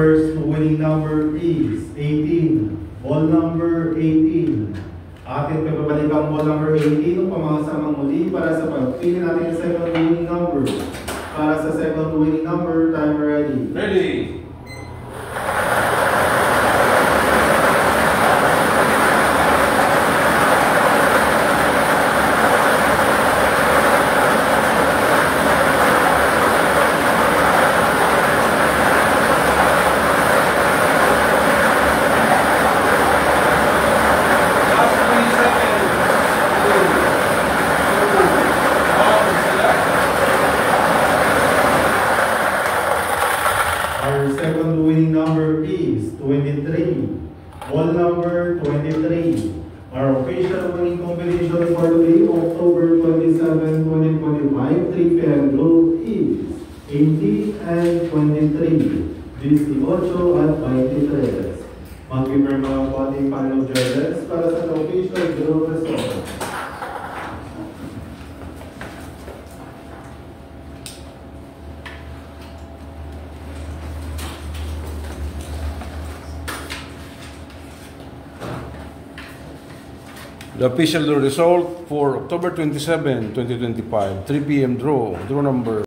first winning number is 18. Ball number 18. Atin pabalik ang ball number 18 upang makasamang muli para sa pagpili natin sa second winning number. Para sa second winning number, timer ready. Ready. Our second winning number is 23. Ball number 23. Our official winning combination for today, October 27, 2025, 3 p.m. draw is 80 and 23. 18 at 23. Mag-prepare mga po ating panel judges para sa official draw result. The official result for October 27, 2025, 3 p.m. draw number